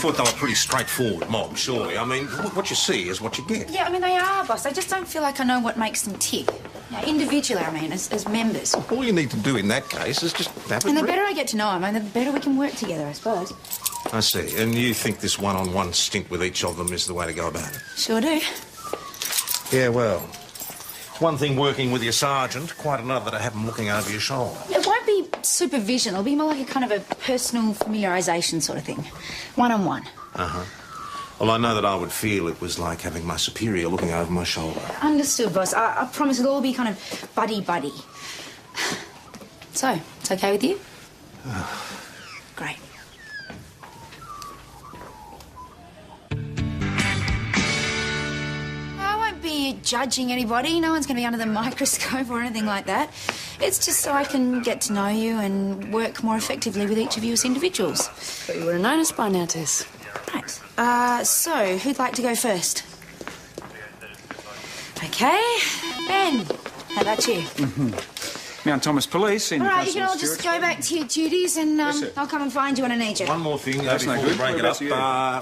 thought they were pretty straightforward mob, surely. I mean, what you see is what you get. Yeah, I mean, they are, boss. I just don't feel like I know what makes them tick. Now, individually, I mean, as members. All you need to do in that case is just have a And the drink. better I get to know them, and the better we can work together, I suppose. I see. And you think this one-on-one stint with each of them is the way to go about it? Sure do. Yeah, well, it's one thing working with your sergeant, quite another to have him looking over your shoulder. It won't be supervision. It'll be more like a kind of a personal familiarisation sort of thing. One-on-one. Uh-huh. Well, I know that I would feel it was like having my superior looking over my shoulder. Understood, boss. I promise it'll all be kind of buddy-buddy. So, it's okay with you? Great. I won't be judging anybody. No one's going to be under the microscope or anything like that. It's just so I can get to know you and work more effectively with each of you as individuals. But you would have known us by now, Tess. Right. So, who'd like to go first? Okay. Ben, how about you? Mount Thomas Police. All right, you can all just go back to your duties and I'll come and find you when I need you. One more thing That's before no we good. break it Whereabouts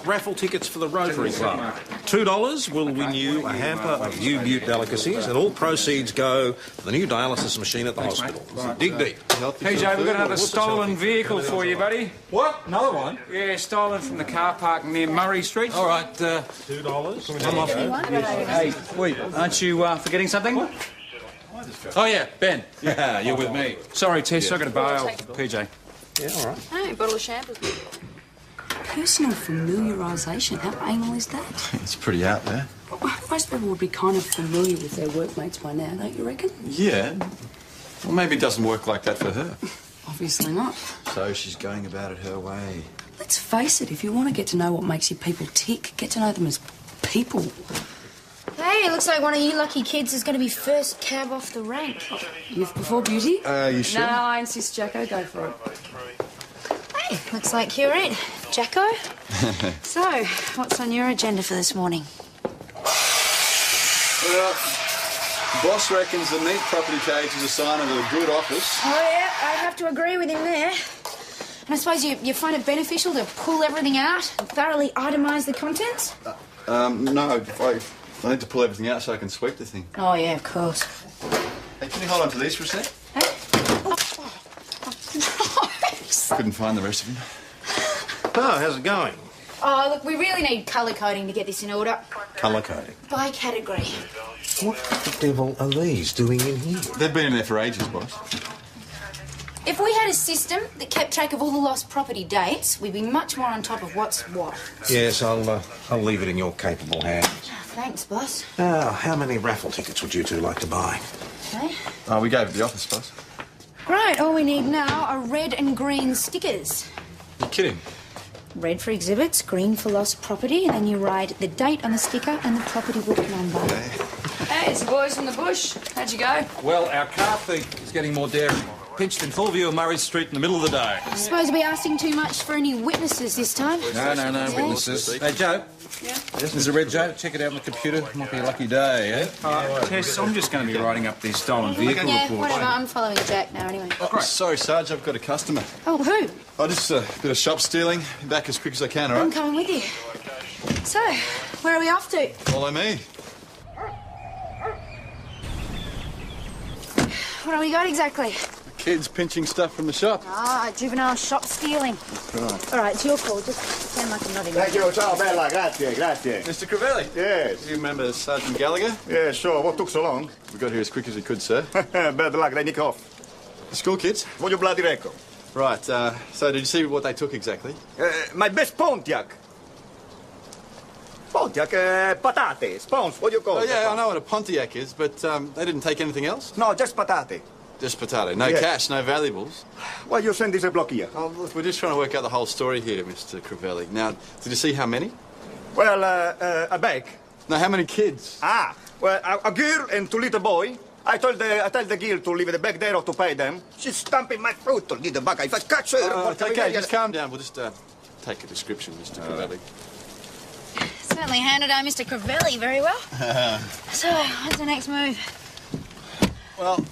up. Raffle tickets for the Rotary Club. $2 will win you a hamper of U-Butte delicacies, and all proceeds go to the new dialysis machine at the hospital. Dig deep. Hey, Joe, we've got another stolen vehicle for you, buddy. What? Another one? Yeah, stolen from the car park near Murray Street. All right, $2. Come off. Hey, wait, aren't you forgetting something? Oh, yeah, Ben. Yeah, you're with me. Sorry, Tess, I've got to bail. PJ. Yeah, all right. Hey, a bottle of shampoo. Personal familiarisation. How anal is that? It's pretty out there. Most people would be kind of familiar with their workmates by now, don't you reckon? Yeah. Well, maybe it doesn't work like that for her. Obviously not. So she's going about it her way. Let's face it, if you want to get to know what makes your people tick, get to know them as people. Hey, it looks like one of you lucky kids is going to be first cab off the rank. Youth before beauty? You sure? No, I insist, Jacko, go for it. Hey, looks like you're it, Jacko. So, what's on your agenda for this morning? Well, boss reckons the neat property cage is a sign of a good office. Oh, yeah, I have to agree with him there. And I suppose you find it beneficial to pull everything out and thoroughly itemise the contents? No, I need to pull everything out so I can sweep the thing. Oh, yeah, of course. Hey, can you hold on to these for a sec? Hey? Couldn't find the rest of them. Oh, how's it going? Oh, look, we really need colour coding to get this in order. Colour coding. By category. What the devil are these doing in here? They've been in there for ages, boss. If we had a system that kept track of all the lost property dates, we'd be much more on top of what's what. Yes, I'll leave it in your capable hands. Thanks, boss. How many raffle tickets would you two like to buy? Okay. Oh, we gave it the office, boss. Right, all we need now are red and green stickers. You're kidding. Red for exhibits, green for lost property, and then you write the date on the sticker and the property book number. Hey, it's the boys from the bush. How'd you go? Well, our car thief is getting more daring. Pinched in full view of Murray Street in the middle of the day. I suppose we'll be asking too much for any witnesses this time. No witnesses. Hey, Joe. Yeah? This is a red Joe. Check it out on the computer. Might be a lucky day, eh? Tess, I'm just going to be writing up the stolen vehicle Yeah, report. whatever. I'm following Jack now anyway. Oh, sorry, Sarge, I've got a customer. Oh, who? Oh, just a bit of shop stealing. Back as quick as I can, all I'm right? coming with you. So, where are we off to? Follow me. What have we got exactly? Kids pinching stuff from the shop. Ah, juvenile shop stealing. Right. All right, it's your call. Just pretend like I'm not in Thank you, ciao, bella, grazie, grazie. Mr. Crivelli. Yes. Do you remember Sergeant Gallagher? Yeah, sure. What took so long? We got here as quick as we could, sir. Bad luck, they nick off. The school kids? Voglio bloody record. Right, so did you see what they took exactly? My best Pontiac. Pontiac, patate, spawns, what do you call Oh, it? yeah, I know what a Pontiac is, but they didn't take anything else? No, just patate. Just potato. No Yeah. cash, no valuables. Why you send this a block here? Oh, look, we're just trying to work out the whole story here, Mr. Crivelli. Now, did you see how many? Well, a bag. No, how many kids? Ah, well, a girl and two little boy. I tell the girl to leave the bag there or to pay them. She's stamping my fruit to get the bag. If I catch her... It's okay, just calm down. We'll just take a description, Mr. Crivelli. Certainly handled our Mr. Crivelli very well. So, what's the next move? Well,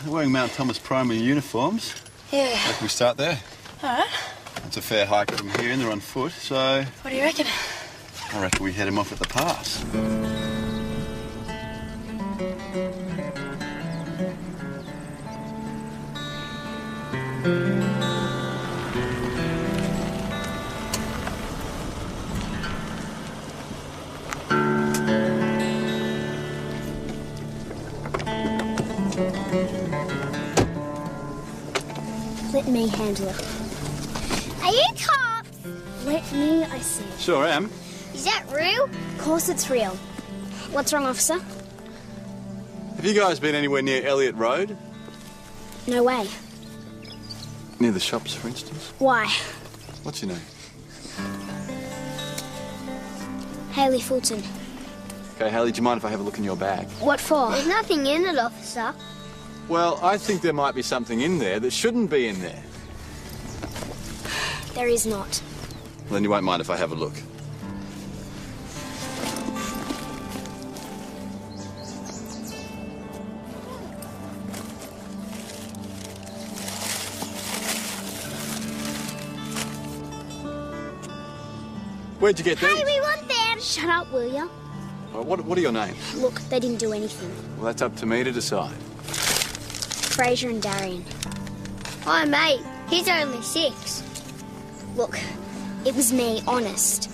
they're wearing Mount Thomas primary uniforms. Yeah. How can we start there? All right. It's a fair hike from here, and they're on foot, so What do you reckon? I reckon we head him off at the pass. Let me handle it. Are you cops? Let me, I see. Sure am. Is that real? Of course it's real. What's wrong, officer? Have you guys been anywhere near Elliott Road? No way. Near the shops, for instance? Why? What's your name? Hayley Fulton. Okay, Haley, do you mind if I have a look in your bag? What for? There's nothing in it, officer. Well, I think there might be something in there that shouldn't be in there. There is not. Well, then you won't mind if I have a look. Where'd you get these? Hey, we want them! Shut up, will ya? What are your names? Look, they didn't do anything. Well, that's up to me to decide. Fraser and Darian. Oh, mate, he's only 6. Look, it was me, honest.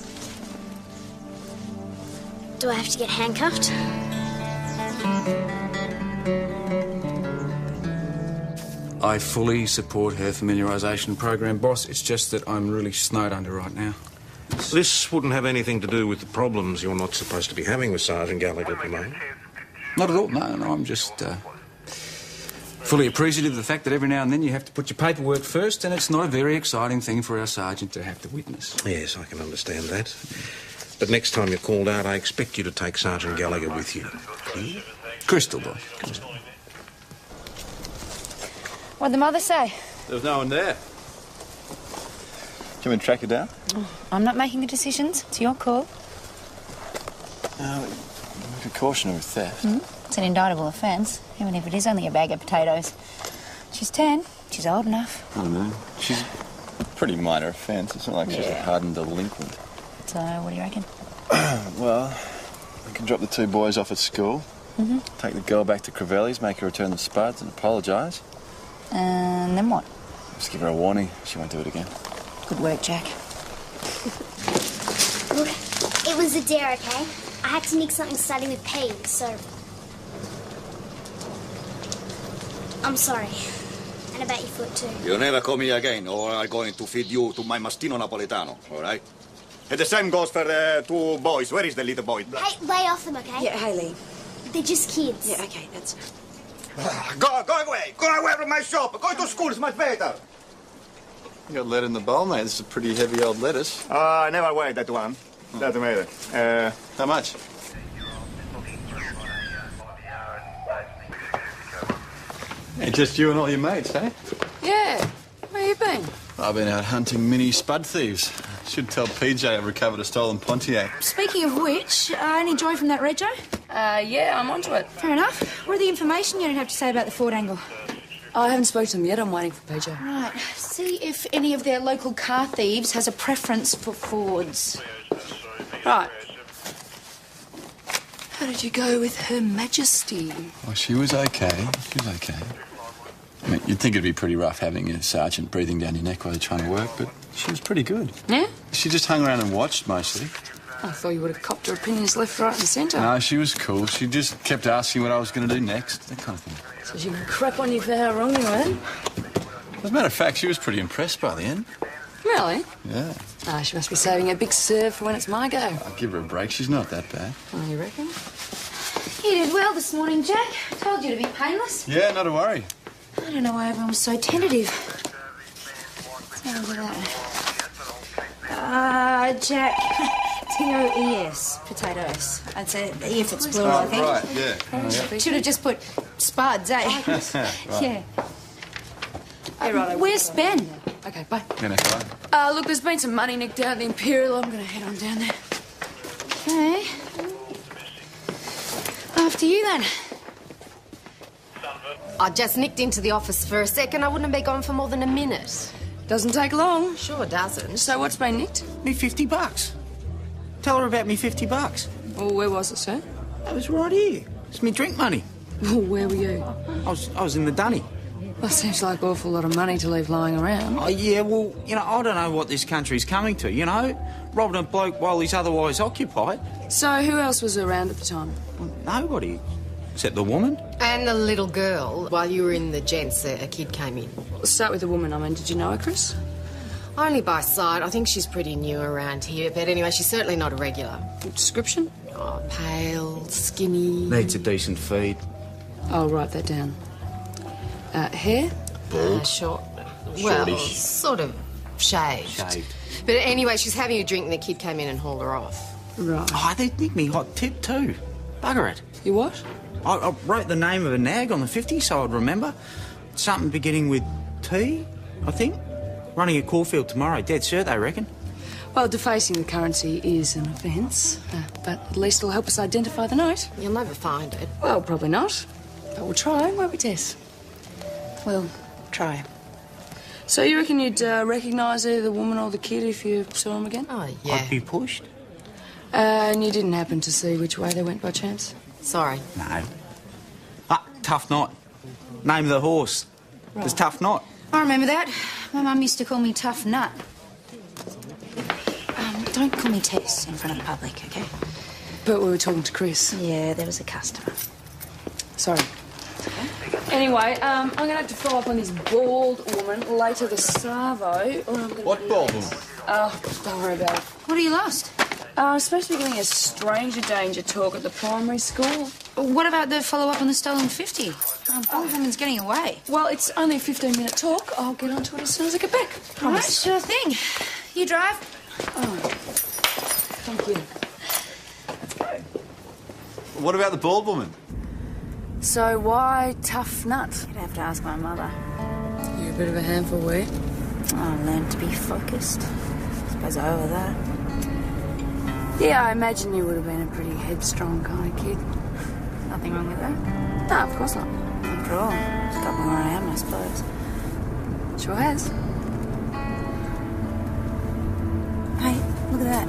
Do I have to get handcuffed? I fully support her familiarisation program, boss. It's just that I'm really snowed under right now. This wouldn't have anything to do with the problems you're not supposed to be having with Sergeant Gallagher at the moment. Not at all, no, I'm just fully appreciative of the fact that every now and then you have to put your paperwork first, and it's not a very exciting thing for our sergeant to have to witness. Yes, I can understand that. But next time you're called out, I expect you to take Sergeant Gallagher with you. Clear? Crystal, boss. Crystal. What'd the mother say? There was no one there. Do you want me to track her down? I'm not making the decisions. It's your call. We could caution her with theft. It's an indictable offence, even if it is only a bag of potatoes. She's 10. She's old enough. I don't know. She's a pretty minor offence. It's not like she's a hardened delinquent. So, what do you reckon? Well, we can drop the 2 boys off at school, take the girl back to Crivelli's, make her return the spuds and apologise. And then what? Just give her a warning. She won't do it again. Good work, Jack. Look, it was a dare, okay? I had to mix something starting with P, so... I'm sorry. And about your foot, too. You never call me again, or I'm going to feed you to my Mastino Napoletano, all right? And the same goes for the 2 boys. Where is the little boy? Hey, lay off them, okay? Yeah, Hayley. They're just kids. Yeah, okay, that's... Go away! Go away from my shop! Go to school, it's much better! You got lead in the bowl, mate. This is a pretty heavy old lettuce. I never weighed that one. Doesn't matter. How much? Hey, just you and all your mates, eh? Yeah. Where you been? I've been out hunting mini spud thieves. Should tell PJ I've recovered a stolen Pontiac. Speaking of which, any joy from that Rego? Yeah, I'm onto it. Fair enough. What are the information you don't have to say about the Ford angle? I haven't spoken to them yet. I'm waiting for PJ. Right. See if any of their local car thieves has a preference for Fords. Right. How did you go with Her Majesty? Well, she was okay. She was okay. I mean, you'd think it'd be pretty rough having a sergeant breathing down your neck while you're trying to work, but she was pretty good. Yeah? She just hung around and watched mostly. I thought you would have copped her opinions left, right and centre. No, she was cool. She just kept asking what I was going to do next, that kind of thing. So she can crap on you for how wrong you were. As a matter of fact, she was pretty impressed by the end. Really? Yeah. Ah, she must be saving her big serve for when it's my go. I'll give her a break. She's not that bad. Oh, you reckon? You did well this morning, Jack. I told you to be painless. Yeah, not to worry. I don't know why everyone was so tentative. Let's have a look at that. Jack. T-O-E-S, potatoes. I'd say if it's plural, I think. Right, yeah. Should have just put spuds, eh? Right. Yeah. Hey, right. Where's Ben? Okay, bye. Yeah, next time. Look, there's been some money nicked out of the Imperial. I'm going to head on down there. Okay. After you, then. I just nicked into the office for a second. I wouldn't be gone for more than a minute. Doesn't take long. Sure doesn't. So what's been nicked? Me $50. Tell her about me $50. Well, where was it, sir? That was right here. It's me drink money. Well, where were you? I was in the dunny. Well, seems like an awful lot of money to leave lying around. Oh, yeah, well, you know, I don't know what this country's coming to, you know? Robbing a bloke while he's otherwise occupied. So who else was around at the time? Well, nobody. Except the woman. And the little girl. While you were in the gents, a kid came in. Let's start with the woman. I mean, did you know her, Chris? Only by sight. I think she's pretty new around here. But anyway, she's certainly not a regular. Description? Oh, pale, skinny. Needs a decent feed. I'll write that down. Hair? Bald. Short. Well, Shortish. sort of shaved. Shaved. But anyway, she's having a drink and the kid came in and hauled her off. Right. Oh, they nicked me hot tip too. Bugger it. You what? I wrote the name of a nag on the 50 so I'd remember. Something beginning with T, I think. Running a Caulfield tomorrow. Dead cert, they reckon. Well, defacing the currency is an offence, but at least it'll help us identify the note. You'll never find it. Well, probably not. But we'll try, won't we, Tess? We'll try. So you reckon you'd recognise either the woman or the kid if you saw them again? Oh, yeah. I'd be pushed. And you didn't happen to see which way they went by chance? Sorry. No. Ah, Tough Knot. Name of the horse. It was Tough Knot. I remember that. My mum used to call me Tough Nut. Don't call me Tess in front of the public, OK? But we were talking to Chris. Yeah, there was a customer. Sorry. Anyway, I'm going to have to follow up on this bald woman later this Savo. Or I'm gonna What bald woman? Oh, don't worry about it. What are you lost? I'm supposed to be giving a stranger danger talk at the primary school. What about the follow-up on the stolen 50? Bald woman's getting away. Well, it's only a 15-minute talk. I'll get onto it as soon as I get back. All right, Promise. sure thing. You drive. Oh, thank you. What about the bald woman? So why Tough Nut? You'd have to ask my mother. You're a bit of a handful, were you? I learned to be focused. Suppose I owe her that. Yeah, I imagine you would have been a pretty headstrong kind of kid. Nothing wrong with that. No, of course not. After all, it's got me where I am, I suppose. Sure has. Hey, look at that.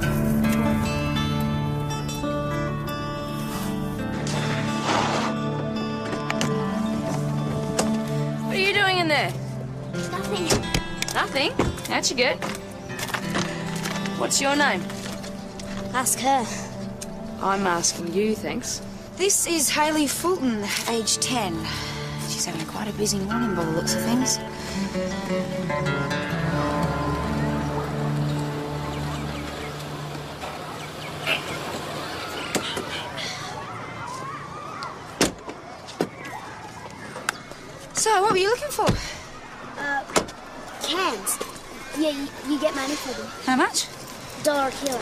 What are you doing in there? Nothing. Nothing. How'd you get? What's your name? Ask her. I'm asking you, thanks. This is Hayley Fulton, age 10. She's having quite a busy morning by the looks of things. So, what were you looking for? Cans. Yeah, you get money for them. How much? $1 a kilo.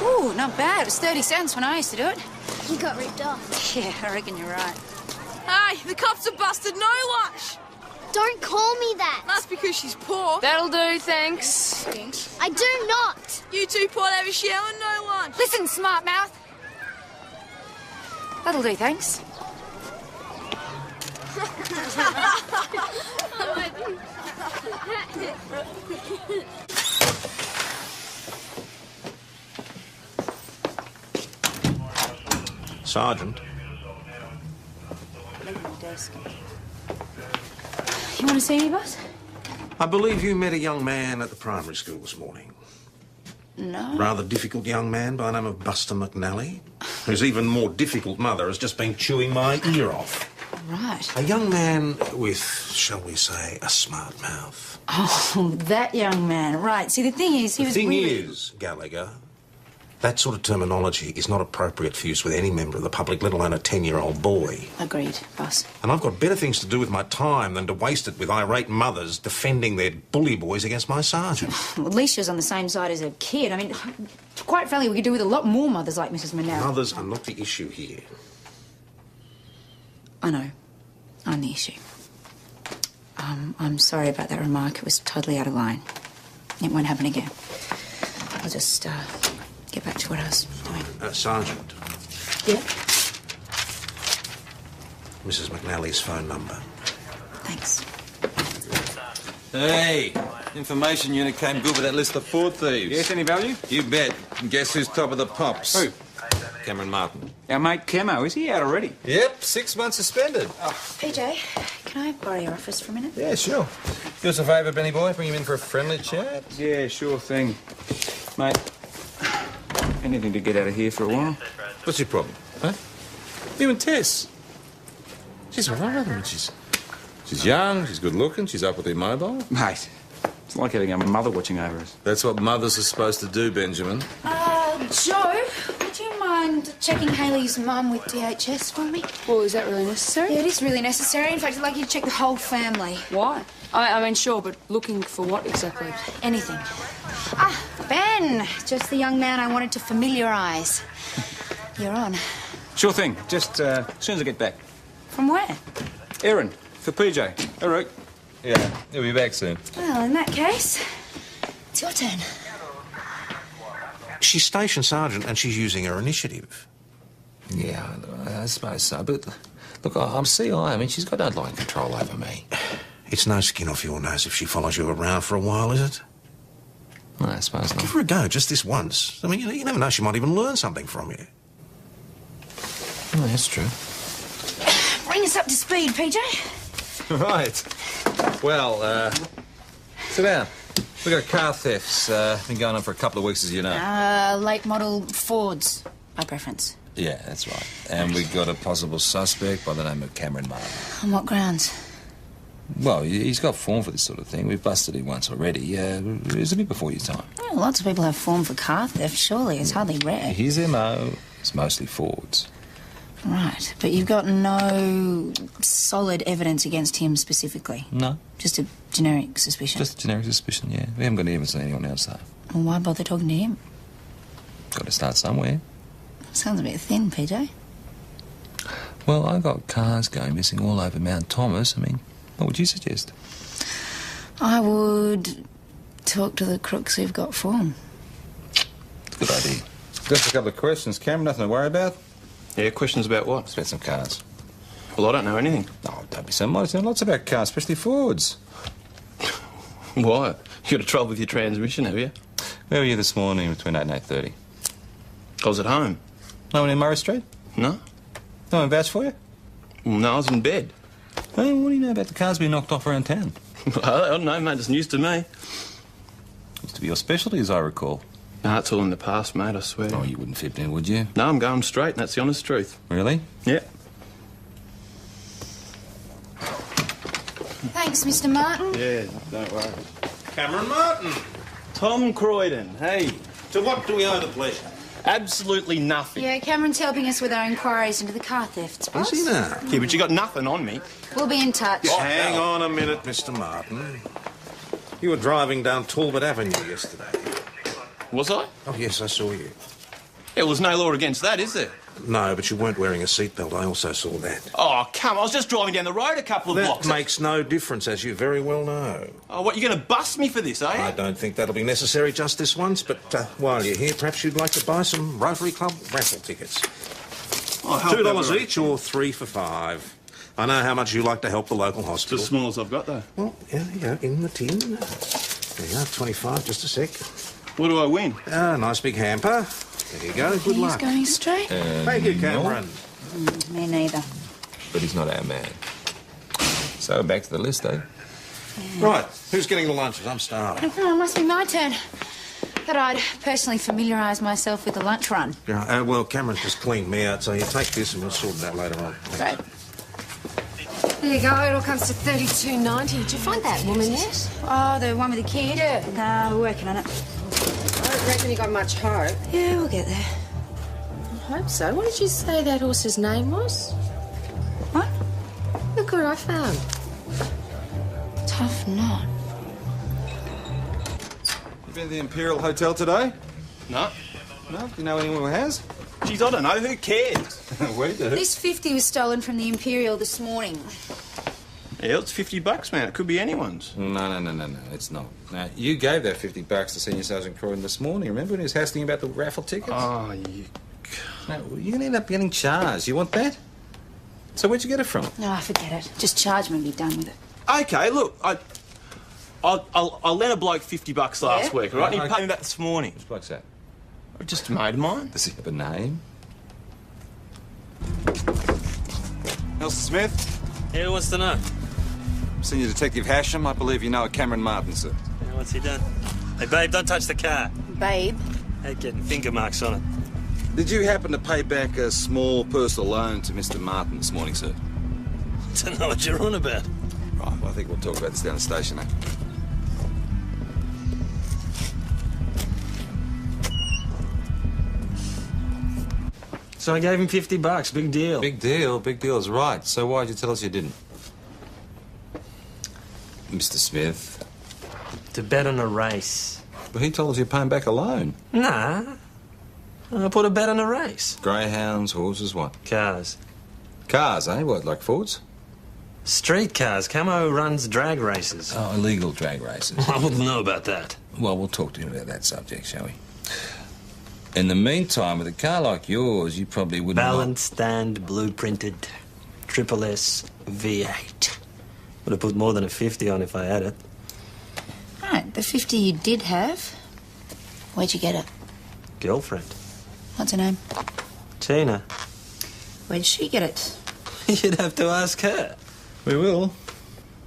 Ooh, not bad. It was 30 cents when I used to do it. You got ripped off. Yeah, I reckon you're right. Hey, the cops have busted no lunch. Don't call me that. That's because she's poor. That'll do, thanks. I do not. You two poor have a shell and no lunch. Listen, smart mouth. That'll do, thanks. Sergeant. You want to see me, boss? I believe you met a young man at the primary school this morning. No. Rather difficult young man by the name of Buster McNally, whose even more difficult mother has just been chewing my ear off. Right. A young man with, shall we say, a smart mouth. Oh, that young man. Right. See, the thing is, he The was thing really... is, Gallagher, that sort of terminology is not appropriate for use with any member of the public, let alone a 10-year-old boy. Agreed, boss. And I've got better things to do with my time than to waste it with irate mothers defending their bully boys against my sergeant. Well, at least she was on the same side as a kid. I mean, quite frankly, we could do with a lot more mothers like Mrs. Manel. Mothers are not the issue here. I know. I'm the issue. I'm sorry about that remark. It was totally out of line. It won't happen again. I'll just, get back to what I was doing. Sergeant. Yeah? Mrs. McNally's phone number. Thanks. Hey, Information unit came good with that list of Ford thieves. Yes, any value? You bet. And guess who's top of the pops? Who? Cameron Martin. Our mate Camo, is he out already? Yep, 6 months suspended. PJ, can I borrow your office for a minute? Yeah, sure. Do us a favour, Benny boy. Bring him in for a friendly chat. Yeah, sure thing. Mate, anything to get out of here for a while? What's your problem, huh? You and Tess. She's all right, isn't she? She's young, she's good looking, she's up with her mobile. Mate, it's like having a mother watching over us. That's what mothers are supposed to do, Benjamin. Joe, would you mind checking Hayley's mum with DHS for me? Well, is that really necessary? Yeah, it is really necessary. In fact, I'd like you to check the whole family. Why? I mean, sure, but looking for what exactly? Anything. Ah, Ben, just the young man I wanted to familiarise. You're on. Sure thing. Just as soon as I get back. From where? Erin, for PJ. All right. Yeah, he'll be back soon. Well, in that case, it's your turn. She's station sergeant and she's using her initiative. Yeah, I suppose so. But look, I'm CI. I mean, she's got no line control over me. It's no skin off your nose if she follows you around for a while, is it? No, I suppose not. Give her a go, just this once. I mean, you never know, she might even learn something from you. Oh, that's true. Bring us up to speed, PJ. Right. Well, sit down. We've got car thefts. Been going on for a couple of weeks, as you know. Late model Fords, by preference. Yeah, that's right. And we got a possible suspect by the name of Cameron Martin. On what grounds? Well, he's got form for this sort of thing. We've busted him once already. Isn't he before your time? Well, lots of people have form for car theft, surely. It's hardly rare. His MO is mostly Fords. Right, but you've got no solid evidence against him specifically? No. Just a generic suspicion? Just a generic suspicion, yeah. We haven't got any evidence on anyone else, though. Well, why bother talking to him? Got to start somewhere. Sounds a bit thin, PJ. Well, I got cars going missing all over Mount Thomas. I mean, what would you suggest? I would talk to the crooks who've got form. Good idea. Just a couple of questions, Cam. Nothing to worry about. Yeah, questions about what? It's about some cars. Well, I don't know anything. Oh, don't be so modest. You know lots about cars, especially Fords. Why? You got a trouble with your transmission, have you? Where were you this morning between 8 and 8:30? I was at home. No one in Murray Street? No. No one vouched for you? Well, no, I was in bed. Hey, what do you know about the cars being knocked off around town? I don't know, mate. It's news to me. Used to be your specialty, as I recall. No, it's all in the past, mate, I swear. Oh, you wouldn't fit in, would you? No, I'm going straight, and that's the honest truth. Really? Yeah. Thanks, Mr. Martin. Yeah, don't worry. Cameron Martin. Tom Croydon, hey. To what do we owe the pleasure? Absolutely nothing. Yeah, Cameron's helping us with our inquiries into the car thefts, boss. Is he now? Yeah, but you got nothing on me. We'll be in touch. Hang on a minute, Mr. Martin. You were driving down Talbot Avenue yesterday. Was I? Oh, yes, I saw you. Yeah, well, there's no law against that, is there? No, but you weren't wearing a seatbelt. I also saw that. Oh, come on. I was just driving down the road a couple of That blocks. makes no difference, as you very well know. Oh, what, you're going to bust me for this, are you? I don't think that'll be necessary just this once, but while you're here, perhaps you'd like to buy some Rotary Club raffle tickets. Oh, help $2 everyone. each or 3 for $5. I know how much you like to help the local hospital. It's as small as I've got, though. Well, yeah, you go, in the tin. There you are, 25, just a sec. What do I win? Nice big hamper. There you go, good He's luck. going straight? Thank you, Cameron. Me neither. But he's not our man. So, back to the list, eh? Right, who's getting the lunches? I'm starving. Oh, it must be my turn. Thought I'd personally familiarise myself with the lunch run. Yeah, well, Cameron's just cleaned me out, so you take this and we'll sort it out later on. Great. There you go. It all comes to $32.90. Did you find that woman yet? Oh, the one with the kid? Yeah. No, we're working on it. I don't reckon you got much hope. Yeah, we'll get there. I hope so. What did you say that horse's name was? What? Look what I found. Tough Knot. You been to the Imperial Hotel today? No. No? Do you know anyone who has? Geez, I don't know. Who cares? We do. This 50 was stolen from the Imperial this morning. Yeah, it's $50, man. It could be anyone's. No, it's not. Now, you gave that $50 to Senior Sergeant Croydon this morning. Remember when he was hassling about the raffle tickets? Oh, you... No, you're going to end up getting charged. You want that? So where'd you get it from? No, forget it. Just charge me and be done with it. Okay, look, I I lent a bloke $50 last Yeah? week, all right? Yeah, He okay. paid me that this morning. Which bloke's that? Just a mate of mine. Does he have a name? Nelson Smith? Yeah, who wants to know? Senior Detective Hasham. I believe you know a Cameron Martin, sir. Yeah, what's he done? Hey, babe, don't touch the car. Babe. Hey, getting finger marks on it. Did you happen to pay back a small personal loan to Mr. Martin this morning, sir? Don't know what you're on about. Right, well, I think we'll talk about this down the station, eh? So I gave him $50. Big deal. Big deal. Big deal is right. So why'd you tell us you didn't? Mr. Smith. To bet on a race. Well, he told us you're paying back a loan. Nah. I put a bet on a race. Greyhounds, horses, what? Cars. Cars, eh? What, like Fords? Street cars. Camo runs drag races. Oh, illegal drag races. I wouldn't know about that. Well, we'll talk to him about that subject, shall we? In the meantime, with a car like yours, you probably wouldn't... Balanced and blueprinted. Triple S V8. Would have put more than a 50 on if I had it. Right, the 50 you did have. Where'd you get it? Girlfriend. What's her name? Tina. Where'd she get it? You'd have to ask her. We will.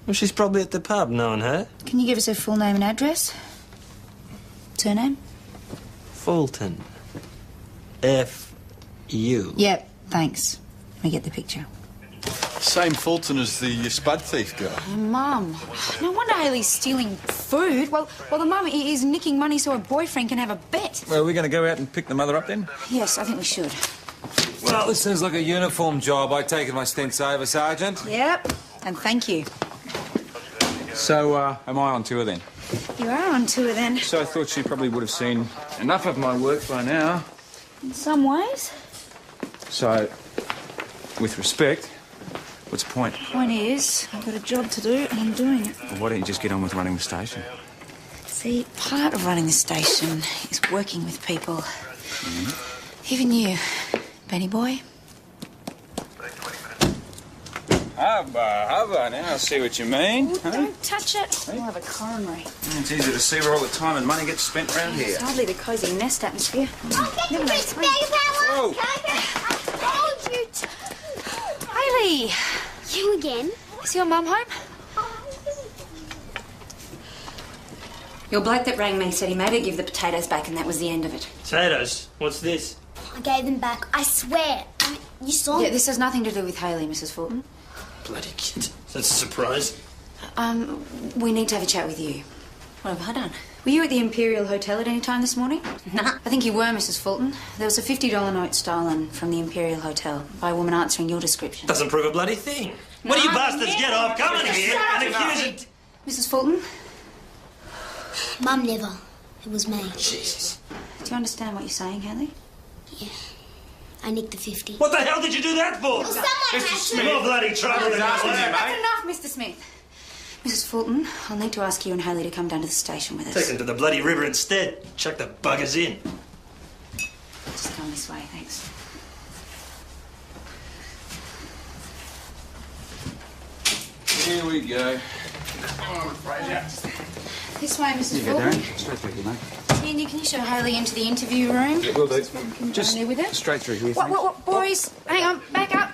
Well, she's probably at the pub, knowing her. Can you give us her full name and address? Surname? Fulton. F-U. Yep, thanks. Let me get the picture. Same Fulton as the spud thief girl. Oh, Mum, no wonder Hayley's stealing food. Well, the mum is nicking money so her boyfriend can have a bet. Well, are we going to go out and pick the mother up then? Yes, I think we should. Well, this sounds like a uniform job. I take it my stint's over, Sergeant. Yep, and thank you. So, am I on tour then? You are on tour then. So I thought she probably would have seen enough of my work by now. In some ways. So, with respect, what's the point? Point is, I've got a job to do and I'm doing it. Well, why don't you just get on with running the station? See, part of running the station is working with people. Even you, Benny boy. Hubba, now I see what you mean. Ooh, don't touch it. We'll have a coronary. It's easy to see where all the time and money gets spent around here. It's hardly the cosy nest atmosphere. Never mind. Whoa! Hold you. Hayley! You again? Is your mum home? Your bloke that rang me said he made her give the potatoes back and that was the end of it. Potatoes? What's this? I gave them back. I swear. I mean, you saw Yeah, this has nothing to do with Hayley, Mrs. Fulton. Bloody kid. That's a surprise. We need to have a chat with you. What have I done? Were you at the Imperial Hotel at any time this morning? Nah. I think you were, Mrs. Fulton. There was a $50 note stolen from the Imperial Hotel by a woman answering your description. Doesn't prove a bloody thing. What do you bastards get off? Come in here and accuse it. Mrs. Fulton? Mum never. It was me. Jesus. Do you understand what you're saying, Hayley? Yeah. I nicked the 50. What the hell did you do that for? Well, someone had to. More bloody trouble than That's enough, Mr. Smith. Mrs. Fulton, I'll need to ask you and Hayley to come down to the station with us. Take them to the bloody river instead. Chuck the buggers in. Just come this way, thanks. Here we go. This way, Mrs. You go, Fulton. Darren. Straight through here, mate. Andy, can you show Hayley into the interview room? Yeah, will do. Just there with her. Straight through here. What, boys? Hang on, back up.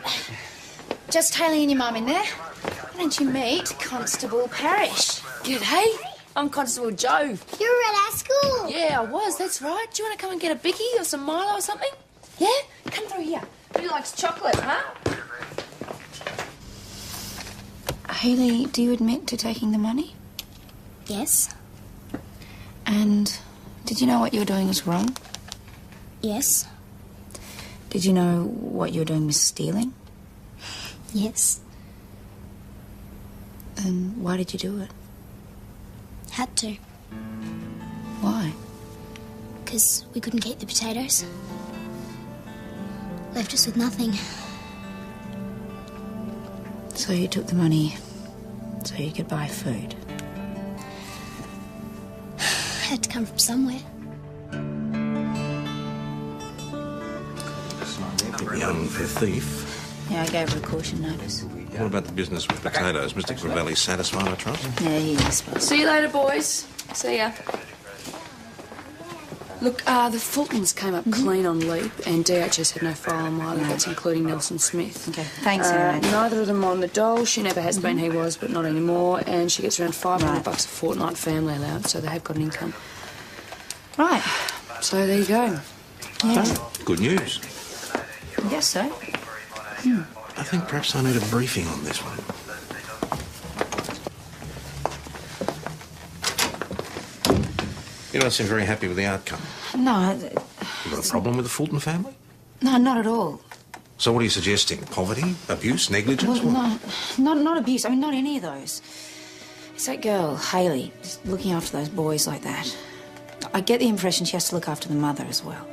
Just Hayley and your mum in there. Why don't you meet Constable Parrish? G'day. I'm Constable Joe. You were at our school. Yeah, I was, that's right. Do you want to come and get a bicky or some Milo or something? Yeah? Come through here. Who likes chocolate, huh? Hayley, do you admit to taking the money? Yes. And did you know what you were doing was wrong? Yes. Did you know what you were doing was stealing? Yes. Then why did you do it? Had to. Why? Because we couldn't keep the potatoes. Left us with nothing. So you took the money so you could buy food. Had to come from somewhere. Young for a thief. Yeah, I gave her a caution notice. What about the business with potatoes? Mr. Crivelli's satisfied, I trust? Yeah, he is. See you later, boys. See ya. Look, the Fultons came up clean on Leap, and DHS had no file on Wiley. That's including Nelson Smith. Okay, thanks, anyway. Neither of them are on the dole. She never has been. He was, but not anymore. And she gets around $500 a fortnight family allowance, so they have got an income. Right. So there you go. Yeah. Good news. I guess so. I think perhaps I need a briefing on this one. You don't seem very happy with the outcome. No, You got a problem with the Fulton family? no, not at all. So what are you suggesting? Poverty? Abuse? Negligence? Well, no, not abuse. I mean, not any of those. It's that girl, Hayley, just looking after those boys like that. I get the impression she has to look after the mother as well.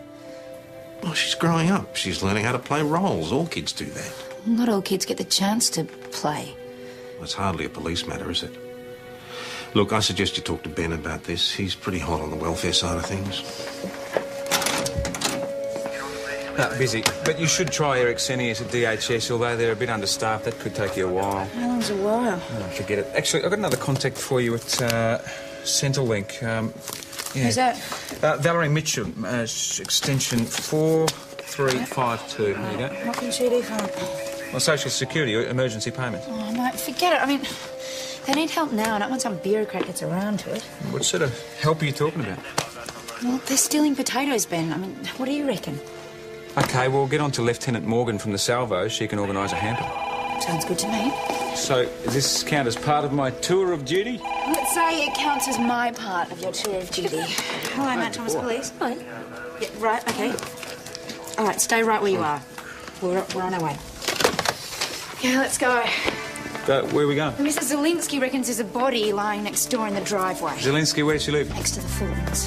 Well, she's growing up. She's learning how to play roles. All kids do that. Not all kids get the chance to play. It's hardly a police matter, is it? Look, I suggest you talk to Ben about this. He's pretty hot on the welfare side of things. Busy. But you should try Eric Senius at DHS, although they're a bit understaffed. That could take you a while. How long's a while? Oh, forget it. Actually, I've got another contact for you at Centrelink. Yeah. Who's that? Valerie Mitchum, extension 4352. There you go. What can she do for them? Well, Social Security, emergency payment. Oh, no, forget it. I mean, they need help now, not when some bureaucrat gets around to it. What sort of help are you talking about? Well, they're stealing potatoes, Ben. I mean, what do you reckon? OK, well, get on to Lieutenant Morgan from the Salvo. She can organise a hamper. Sounds good to me. So, does this count as part of my tour of duty? Let's say it counts as my part of your tour of duty. Hello, Matt Thomas Police. Hello. Yeah, right, OK. All right, stay right where you are. We're on our way. Yeah, let's go. Where are we going? Mrs. Zelinsky reckons there's a body lying next door in the driveway. Zelinsky, where does she live? Next to the Fultons.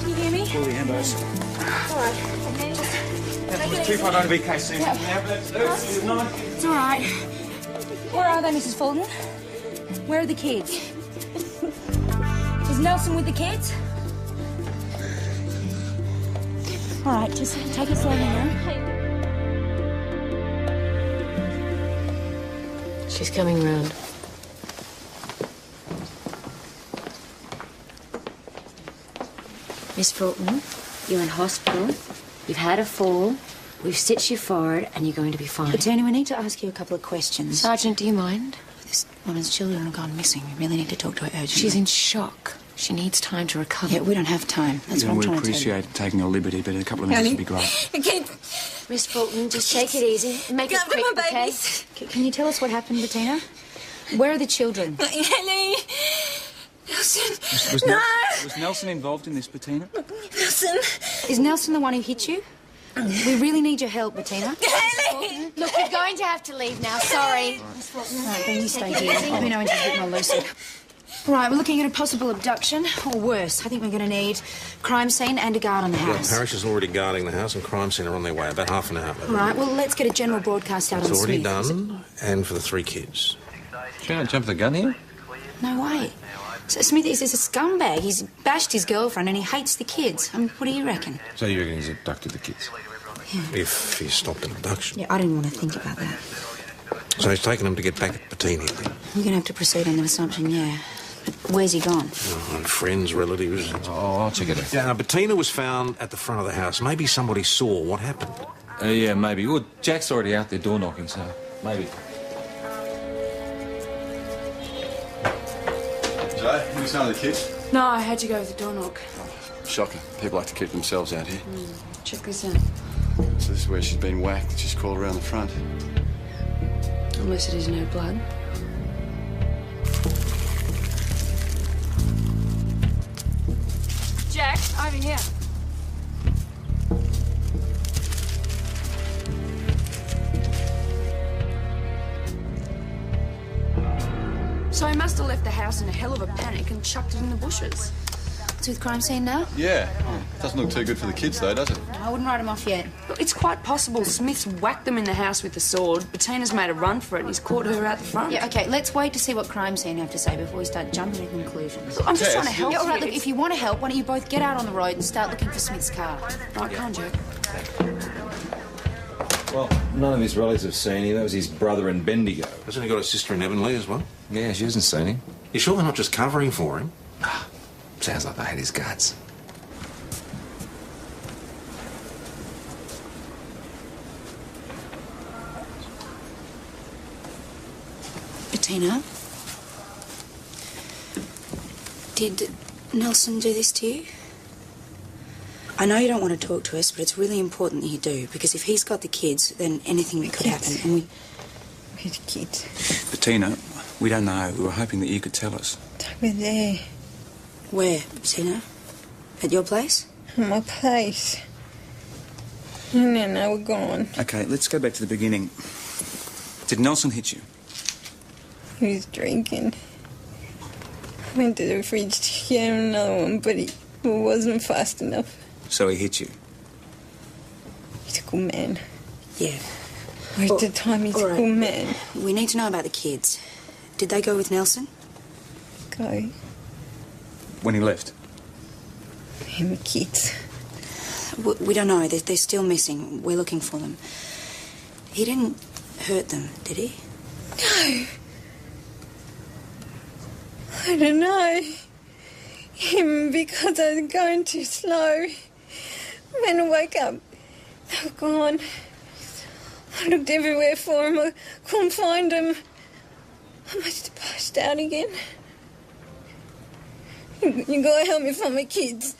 Can you hear me? Pull the ambos. All right. 259 BKC. Yeah. It's all right. Where are they, Mrs. Fulton? Where are the kids? Is Nelson with the kids? All right, just take it slowly now. She's coming round. Miss Fulton, you're in hospital. You've had a fall. We've stitched you forward, and you're going to be fine. But, Tony, we need to ask you a couple of questions. Sergeant, do you mind? This woman's children have gone missing. We really need to talk to her urgently. She's in shock. She needs time to recover. Yeah, we don't have time. That's what I'm trying to tell you. We appreciate taking a liberty, but in a couple of minutes would be great. Miss Fulton, just take it easy. Make it quick, okay? Can you tell us what happened, Bettina? Where are the children? Ellie! Nelson! Was Nelson involved in this, Bettina? Nelson! Is Nelson the one who hit you? We really need your help, Bettina. Ellie! Look, we're going to have to leave now. Sorry. All right, then you stay here. Let me know when she's a bit more lucid. Right, we're looking at a possible abduction, or worse. I think we're going to need crime scene and a guard on the Well, house. Parish is already guarding the house and crime scene are on their way, about half an hour. Right, well, let's get a general broadcast out It's on already Smith. done, and for the 3 kids. Trying to jump the gun here? No way. So Smith is a scumbag. He's bashed his girlfriend and he hates the kids. I mean, what do you reckon? So you reckon he's abducted the kids? Yeah. If he stopped an abduction. Yeah, I didn't want to think about that. So he's taken them to get back at Bettina. We're going to have to proceed on the assumption, yeah. But where's he gone? Oh, friends, relatives. Oh, I'll check it out. Yeah, now, Bettina was found at the front of the house. Maybe somebody saw what happened. Yeah, maybe. Well, Jack's already out there door knocking, so maybe. Joe, you some of the kids? No, I had to go with the door knock. Shocking. People like to keep themselves out here. Check this out. So this is where she's been whacked. She's crawled around the front. Unless it isn't her blood. Jack, over here. So he must have left the house in a hell of a panic and chucked it in the bushes. It's to the crime scene now? Yeah. Doesn't look too good for the kids, though, does it? I wouldn't write him off yet. Look, it's quite possible Smith's whacked them in the house with the sword. Bettina's made a run for it and he's caught her out the front. Yeah, OK, let's wait to see what crime scene have to say before we start jumping to conclusions. Look, I'm just trying to help Yeah, all right, you. look, if you want to help, why don't you both get out on the road and start looking for Smith's car? Right, come on, Joe. Well, none of his relatives have seen him. That was his brother in Bendigo. Hasn't he got a sister in Avonlea as well? Yeah, she hasn't seen him. You sure they're not just covering for him? Sounds like they had his guts. Bettina? Did Nelson do this to you? I know you don't want to talk to us, but it's really important that you do, because if he's got the kids, then anything that could happen, and we... Which kids? Bettina, we don't know. We were hoping that you could tell us. They were there. Where, Bettina? At your place? At my place. And then they were gone. OK, let's go back to the beginning. Did Nelson hit you? He was drinking. I went to the fridge to get him another one, but it wasn't fast enough. So he hit you? He's a good man. Yeah. Most of the time, he's a good man. We need to know about the kids. Did they go with Nelson? Go. When he left? Him, the kids. We don't know. They're still missing. We're looking for them. He didn't hurt them, did he? No. I don't know. Him, because I was going too slow. When I woke up, they were gone. I looked everywhere for him. I couldn't find him. I must have passed out again. You gotta help me find my kids.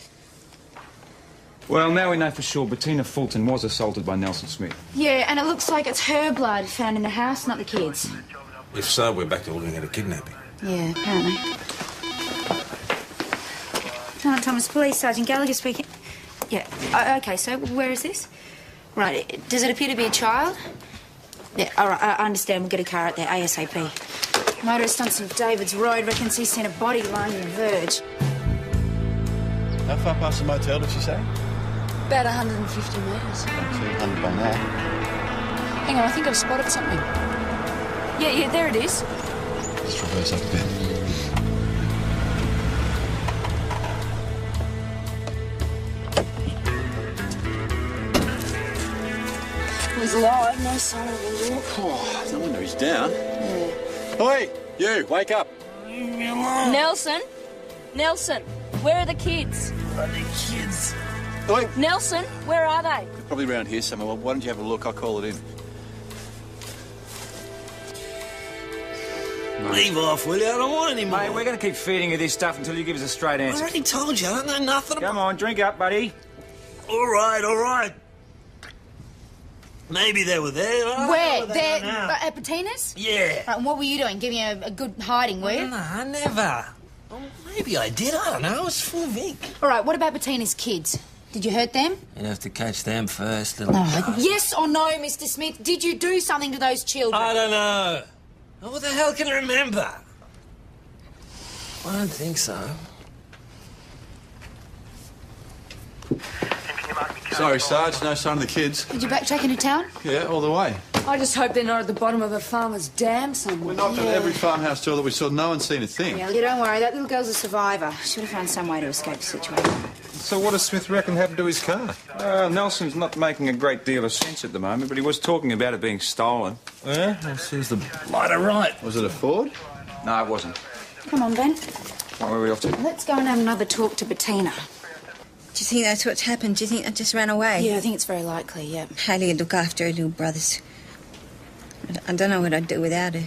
Well, now we know for sure Bettina Fulton was assaulted by Nelson Smith. Yeah, and it looks like it's her blood found in the house, not the kids. If so, we're back to looking at a kidnapping. Yeah, apparently. Hello, Thomas Police, Sergeant Gallagher speaking. Yeah, OK, so where is this? Right, does it appear to be a child? Yeah, all right, I understand. We'll get a car out there ASAP. Motorist on St David's Road reckons he's seen a body lying on the verge. How far past the motel did she say? About 150 metres. 200 by now. Hang on, I think I've spotted something. Yeah, there it is. Let's reverse up a bit. He's alive, no sign of a walk. Oh, no wonder he's down. Yeah. Oi, you, wake up. Nelson? Nelson, where are the kids? Bloody kids. Oi. Nelson, where are they? They're probably around here somewhere. Why don't you have a look? I'll call it in. Leave off, will you? I don't want any more. Mate, we're going to keep feeding you this stuff until you give us a straight I answer. already told you, I don't know nothing about... Come on, drink up, buddy. All right. Maybe they were there. Where? There? At Bettina's? Yeah. Right, and what were you doing? Giving a good hiding, were you? No, I never. Well, maybe I did. I don't know. I was full of ink. All right, what about Bettina's kids? Did you hurt them? You'd have to catch them first, little... Yes or no, Mr. Smith? Did you do something to those children? I don't know. Oh, what the hell can I remember? I don't think so. Sorry, Sarge, no sign of the kids. Did you backtrack into town? Yeah, all the way. I just hope they're not at the bottom of a farmer's dam somewhere. We knocked on every farmhouse door that we saw. No one's seen a thing. Yeah, you don't worry. That little girl's a survivor. Should have found some way to escape the situation. So what does Smith reckon happened to his car? Nelson's not making a great deal of sense at the moment, but he was talking about it being stolen. Yeah? That seems the lighter right. Was it a Ford? No, it wasn't. Come on, Ben. Where are we off to? Let's go and have another talk to Bettina. Do you think that's what's happened? Do you think I just ran away? Yeah, I think it's very likely, yeah. Haley would look after her little brothers. I don't know what I'd do without her.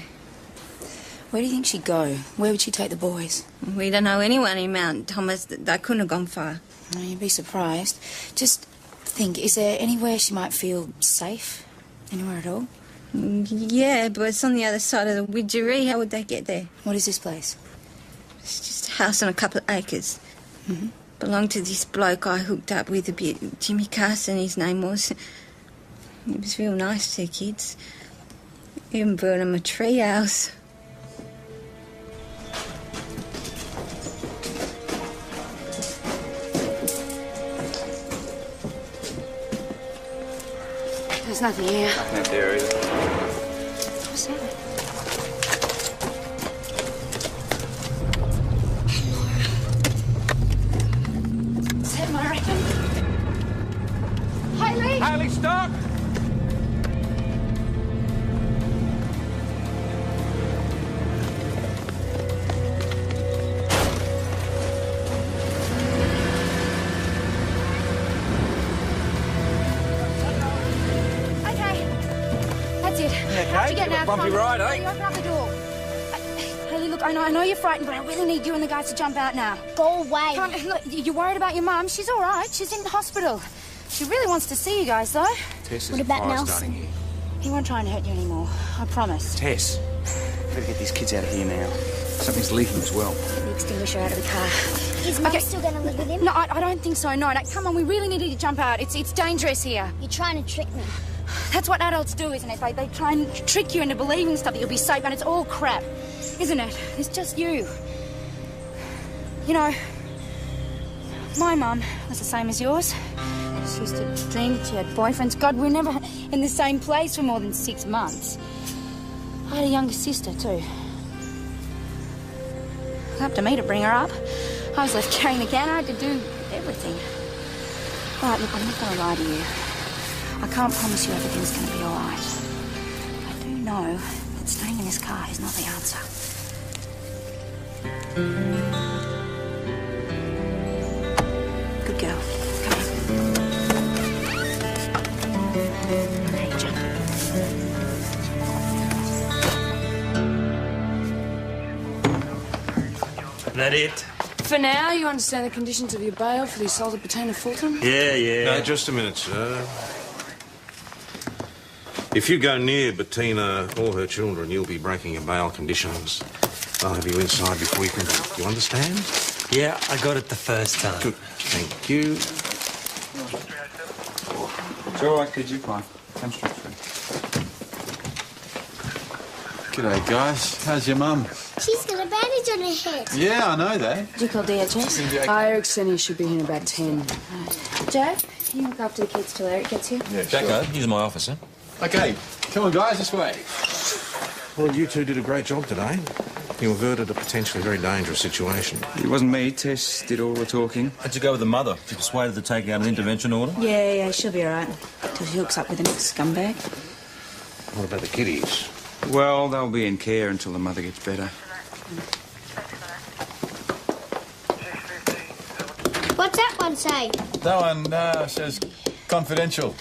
Where do you think she'd go? Where would she take the boys? We don't know anyone in Mount Thomas. They couldn't have gone far. No, you'd be surprised. Just think, is there anywhere she might feel safe? Anywhere at all? Yeah, but it's on the other side of the Widgeree. How would they get there? What is this place? It's just a house on a couple of acres. Mm-hmm. Belonged to this bloke I hooked up with a bit. Jimmy Carson, his name was. He was real nice to the kids. Even built them a tree house. There's nothing here. Nothing out there either. What's that? Is that my reckon? Hayley! Hayley, stop! How'd you get now? Bumpy ride, eh? You open up the door. Hayley, look, I know you're frightened, but I really need you and the guys to jump out now. Go away. Come on, look, you're worried about your mum. She's all right. She's in the hospital. She really wants to see you guys, though. Tess, What there's a about fire Nelson? starting here. He won't try and hurt you anymore. I promise. Tess, better get these kids out of here now. Something's leaking as well. Get the extinguisher out of the car. Is Mum still going to live with him? No, I don't think so. No, come on. We really need you to jump out. It's dangerous here. You're trying to trick me. That's what adults do, isn't it? They try and trick you into believing stuff that you'll be safe, and it's all crap, isn't it? It's just you. You know, my mum was the same as yours. She used to dream she had boyfriends. God, we were never in the same place for more than 6 months. I had a younger sister, too. It was up to me to bring her up. I was left carrying the can. I had to do everything. But look, I'm not going to lie to you. I can't promise you everything's going to be all right. I do know that staying in this car is not the answer. Good girl. Come on. There you jump. That it? For now, you understand the conditions of your bail for the assault of Bettina Fulton? Yeah. No, just a minute, sir. If you go near Bettina or her children, you'll be breaking your bail conditions. I'll have you inside before you can go. You understand? Yeah, I got it the first time. Good. Thank you. It's all right, kid. You're fine. Come straight through. G'day, guys. How's your mum? She's got a bandage on her head. Yeah, I know that. Did you call DHS? Eric said he should be here in about 10. Jack, can you look after the kids till Eric gets here? Yeah, Jacko, use my office, huh? Okay, come on, guys, this way. Well, you two did a great job today. You averted a potentially very dangerous situation. It wasn't me. Tess did all the talking. How'd you go with the mother? She persuaded to take out an intervention order? Yeah, she'll be all right. Till she hooks up with the next scumbag. What about the kiddies? Well, they'll be in care until the mother gets better. What's that one say? That one says confidential.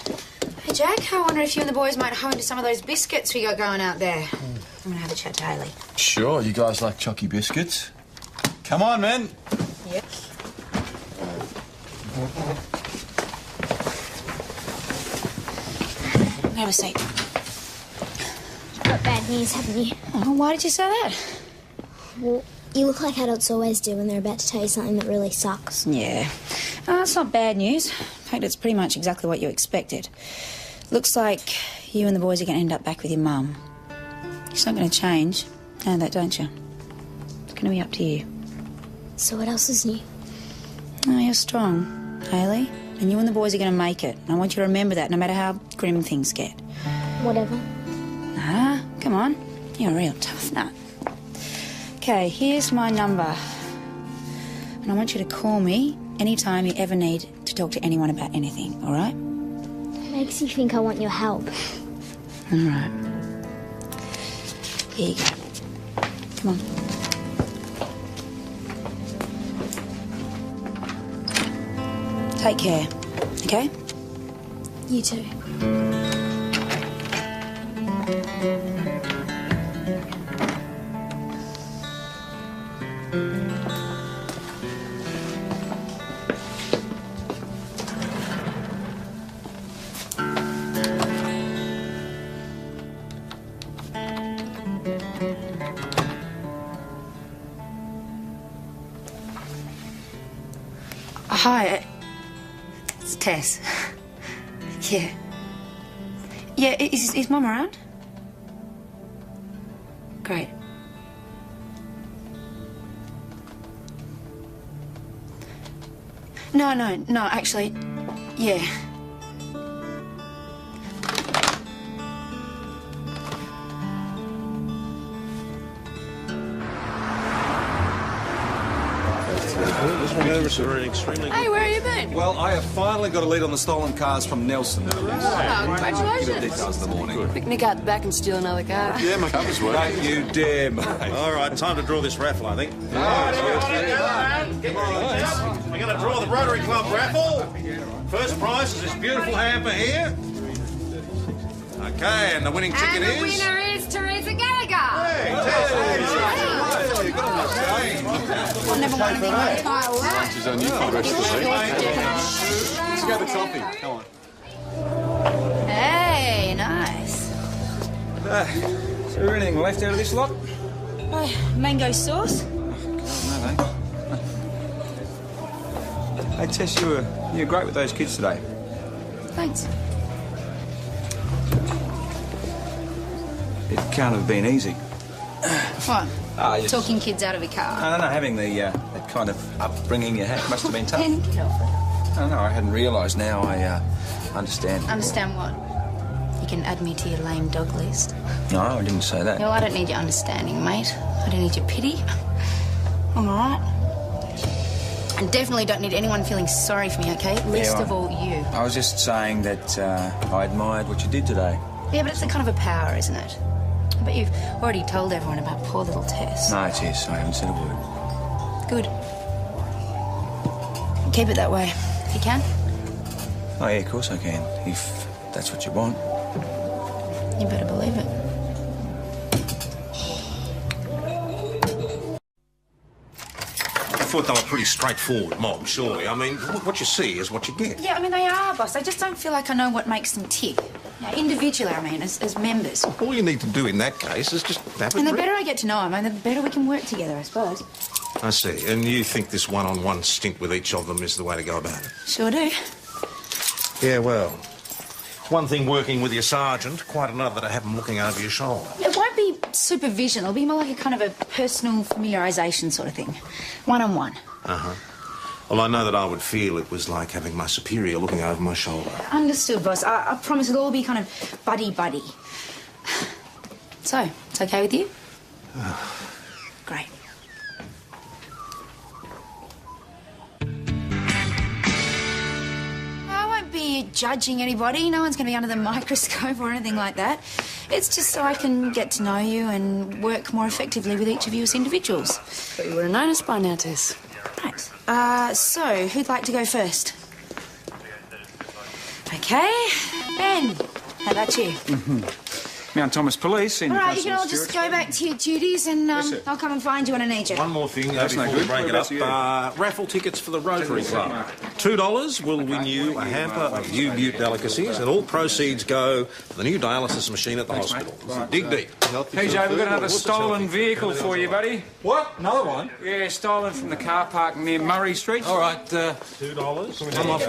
Hey, Jack, I wonder if you and the boys might hone to some of those biscuits we got going out there. I'm going to have a chat to Hayley. Sure, you guys like chalky biscuits? Come on, men. Yep. Have a seat. Got bad news, haven't you? Oh, why did you say that? Well, you look like adults always do when they're about to tell you something that really sucks. Yeah. It's not bad news. In fact, it's pretty much exactly what you expected. Looks like you and the boys are going to end up back with your mum. She's not going to change. Know that, don't you? It's going to be up to you. So what else is new? Oh, you're strong, Hayley. And you and the boys are going to make it. And I want you to remember that, no matter how grim things get. Whatever. Nah, come on. You're a real tough nut. Okay, here's my number. And I want you to call me anytime you ever need to talk to anyone about anything, all right? Makes you think I want your help. All right. Here you go. Come on. Take care, okay? You too. Hi, it's Tess. Yeah. Yeah, is Mum around? Great. No, actually, yeah. Hey, where have you been? Well, I have finally got a lead on the stolen cars from Nelson. Oh, congratulations. Give the details in the morning. Picnic out the back and steal another car. Yeah, my cover's work. Don't you dare, mate. All right, time to draw this raffle, I think. We're going to draw the Rotary Club raffle. First prize is this beautiful hamper here. Okay, and the winning ticket And the is... winner is Teresa Gallagher. I've never won anything in my entire life. She's on you for the rest of the week. Let's go to coffee. Come on. Hey, nice. Is there anything left out of this lot? Oh, mango sauce? No, thanks. Hey, Tess, you were great with those kids today. Thanks. It can't have been easy. What? Just, Talking kids out of a car? I don't know, having that kind of upbringing you had must have been tough. Ben, get off it. I don't know, I hadn't realised now. I understand. Understand what? You can add me to your lame dog list. No, I didn't say that. No, I don't need your understanding, mate. I don't need your pity. I'm all right. I definitely don't need anyone feeling sorry for me, okay? Least of all you. I was just saying that I admired what you did today. Yeah, but it's a kind of a power, isn't it? But you've already told everyone about poor little Tess. No, Tess, I haven't said a word. Good. Keep it that way, if you can. Oh, yeah, of course I can, if that's what you want. You better believe it. I thought they were a pretty straightforward mob, surely. I mean, what you see is what you get. Yeah, I mean, they are, boss. I just don't feel like I know what makes them tick. Yeah, individually, I mean, as members. All you need to do in that case is just have And the it. better I get to know them, and the better we can work together, I suppose. I see. And you think this one-on-one stint with each of them is the way to go about it? Sure do. Yeah, well, one thing working with your sergeant, quite another to have them looking over your shoulder. It won't be supervision. It'll be more like a kind of a personal familiarisation sort of thing. One-on-one. Uh-huh. Well, I know that I would feel it was like having my superior looking over my shoulder. Understood, boss. I promise it'll all be kind of buddy-buddy. So, it's okay with you? Great. I won't be judging anybody. No one's going to be under the microscope or anything like that. It's just so I can get to know you and work more effectively with each of you as individuals. But you would have known us by now, Tess. Right. So, who'd like to go first? Okay. Ben, how about you? Mount Thomas Police in... All right, you can all just go back to your duties and I'll come and find you when I need you. One more thing That's before no we good. break it Whereabouts up. Raffle tickets for the Rotary Club. $2 will win you a hamper of U-Butte delicacies, and all proceeds go to the new dialysis machine at the hospital. Dig deep. Hey, Joe, we've got another stolen vehicle for you, buddy. What? Another one? Yeah, stolen from the car park near Murray Street. All right, $2. I'm off.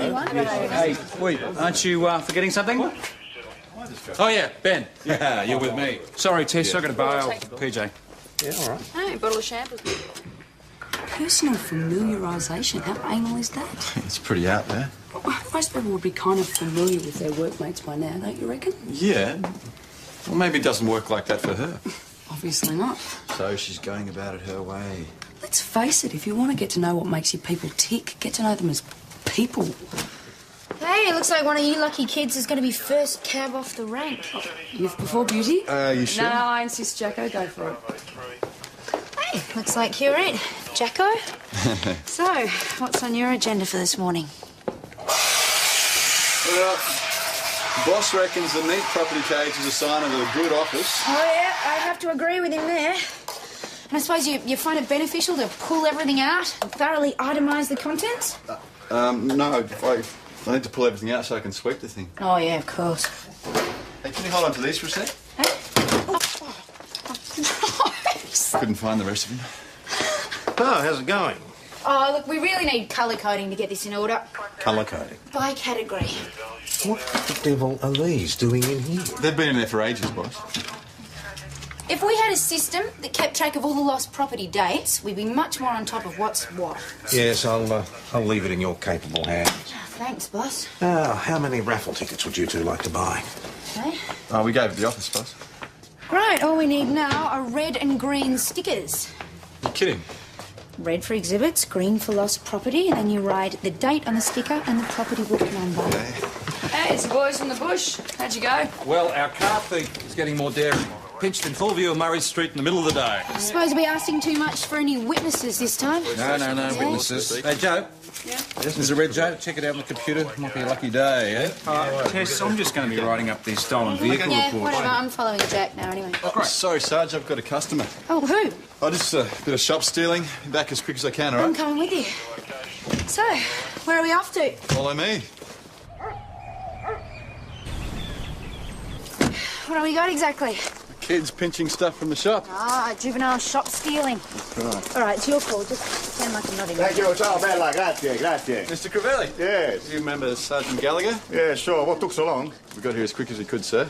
Hey, wait, aren't you forgetting something? Oh, yeah, Ben. Yeah, you're with me. Sorry, Tess, I've got to bail. PJ. Yeah, all right. Hey, bottle of shampoo. Personal familiarisation. How anal is that? It's pretty out there. Most people would be kind of familiar with their workmates by now, don't you reckon? Yeah. Well, maybe it doesn't work like that for her. Obviously not. So she's going about it her way. Let's face it, if you want to get to know what makes your people tick, get to know them as people. Hey, it looks like one of you lucky kids is going to be first cab off the rank. Youth before beauty? You sure? No, I insist, Jacko. Go for it. Hey, looks like you're it, Jacko. So, what's on your agenda for this morning? Well, boss reckons the neat property cage is a sign of a good office. Oh, yeah, I have to agree with him there. And I suppose you find it beneficial to pull everything out and thoroughly itemise the contents? No, I need to pull everything out so I can sweep the thing. Oh, yeah, of course. Hey, can you hold on to these for a sec? Couldn't find the rest of them. Oh, how's it going? Oh, look, we really need colour coding to get this in order. Colour coding. By category. What the devil are these doing in here? They've been in there for ages, boss. If we had a system that kept track of all the lost property dates, we'd be much more on top of what's what. Yes, I'll leave it in your capable hands. Thanks, boss. How many raffle tickets would you two like to buy? Okay. Oh, we gave it the office, boss. Right, all we need now are red and green stickers. You're kidding. Red for exhibits, green for lost property, and then you write the date on the sticker and the property book number. Hey, it's the boys from the bush. How'd you go? Well, our car thief is getting more daring. Pinched in full view of Murray Street in the middle of the day. I suppose we're asking too much for any witnesses this time. No witnesses. Hey, Joe. Yeah? This is a red, Joe. Check it out on the computer. Might be a lucky day, eh? Tess, I'm just going to be writing up these stolen vehicle Yeah, reports. whatever. I'm following Jack now anyway. Oh, sorry, Sarge, I've got a customer. Oh, who? Oh, just a bit of shop stealing. Back as quick as I can, all I'm right? coming with you. So, where are we off to? Follow me. What have we got exactly? Kids pinching stuff from the shop. Ah, juvenile shop stealing. Right. All right, it's your call. Just pretend like I'm not in. Thank you, ciao, bella, grazie, grazie. Mr. Crivelli? Yes. Do you remember Sergeant Gallagher? Yeah, sure. What took so long? We got here as quick as we could, sir.